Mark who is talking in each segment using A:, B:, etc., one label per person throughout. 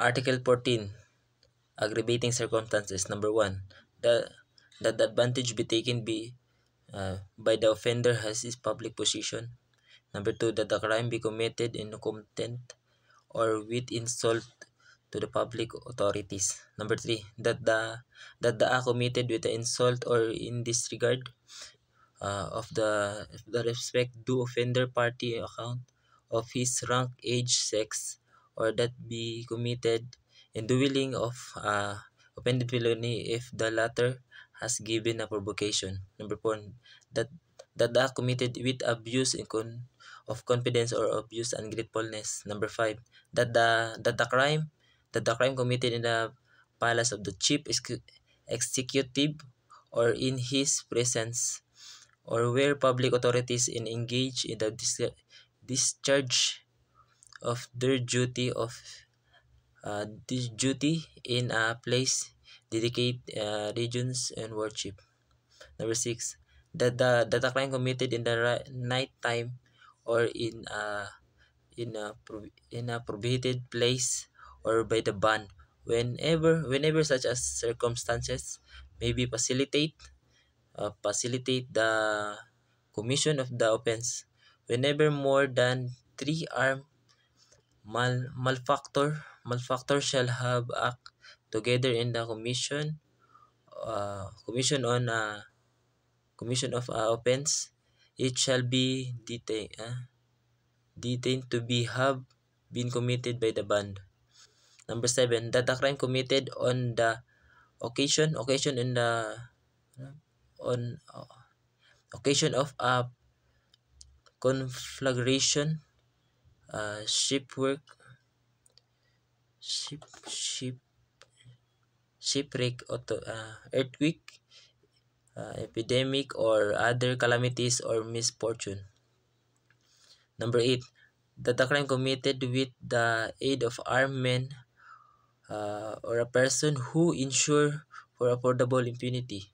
A: Article 14. Aggravating circumstances. Number 1. That the advantage be taken by the offender has his public position. Number 2. That the crime be committed in contempt or with insult to the public authorities. Number 3. That the act committed with the insult or in disregard of the respect due offender party account of his rank, age, sex, or that be committed in the willing of offended felony if the latter has given a provocation. Number 4, that that the act committed with abuse of confidence or abuse ungratefulness. Number 5, that the crime committed in the palace of the chief executive or in his presence or where public authorities engage in the discharge of their duty in a place dedicated regions and worship. Number 6, that the crime committed in the night time or in a prohibited place or by the ban whenever such as circumstances may be facilitate the commission of the offense whenever more than three armed malfactor shall have act together in the commission of offense, it shall be detained to be have been committed by the band. Number 7, that the crime committed on the occasion in the on occasion of a conflagration, shipwreck, ship ship shipwreck, earthquake, epidemic, or other calamities or misfortune. Number 8, that the crime committed with the aid of armed men or a person who ensure for affordable impunity.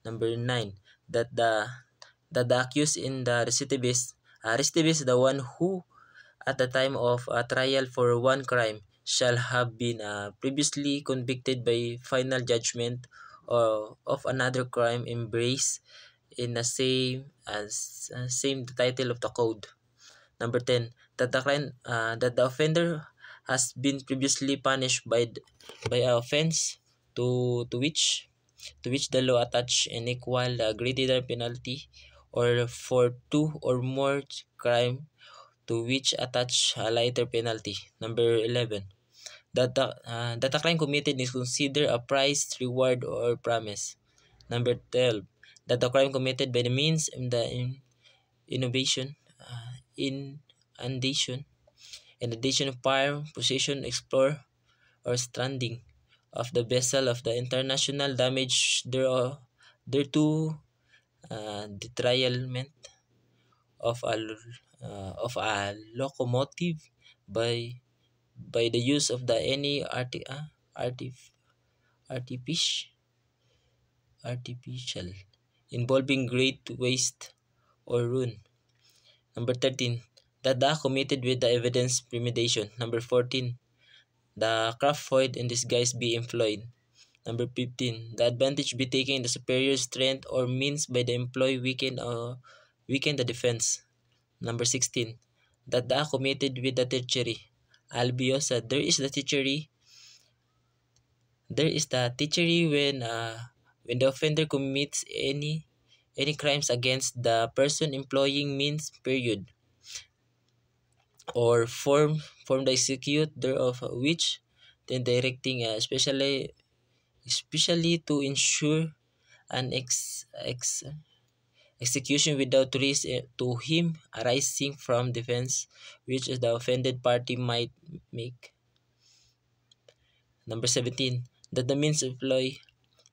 A: Number 9, that the accused in the recidivist, the one who at the time of a trial for one crime shall have been previously convicted by final judgment of another crime embraced in the same title of the code. Number 10, that the offender has been previously punished by a offense to which the law attach an equal greater penalty or for two or more crime to which attach a lighter penalty. Number 11, that a crime committed is considered a prize, reward, or promise. Number 12, that the crime committed by the means of the innovation, inundation, in addition of fire, possession, explore, or stranding of the vessel of the international damage thereto, derailment of a locomotive by the use of the any artificial involving great waste or ruin. Number 13, that the act committed with the evidence premeditation. Number 14, the craft void and disguise be employed. Number 15, the advantage be taken in the superior strength or means by the employee weaken the defense. Number 16, that the act committed with the treachery. Albiosa, there is the treachery when the offender commits any crimes against the person employing means period or form the execute thereof which then directing especially to ensure an execution without risk to him arising from defense which the offended party might make. Number 17, that the means employ.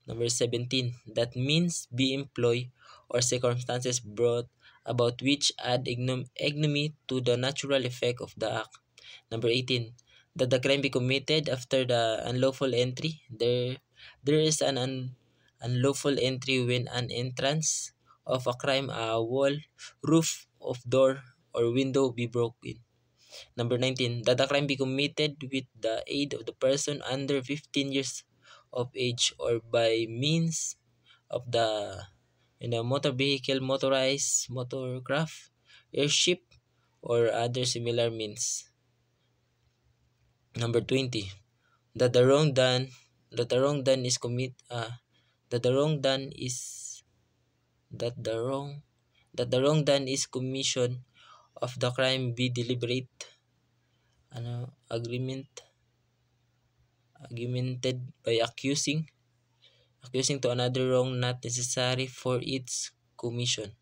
A: Number 17, that means be employed or circumstances brought about which add ignominy to the natural effect of the act. Number 18, that the crime be committed after the unlawful entry. There is an unlawful entry when an entrance of a crime, a wall, roof of door, or window be broken. Number 19, that the crime be committed with the aid of the person under 15 years of age or by means of the motor vehicle, motorized motorcraft, airship, or other similar means. Number 20, that the wrong done is commit that the wrong done is that the wrong done is commission of the crime be deliberate augmented by accusing to another wrong not necessary for its commission.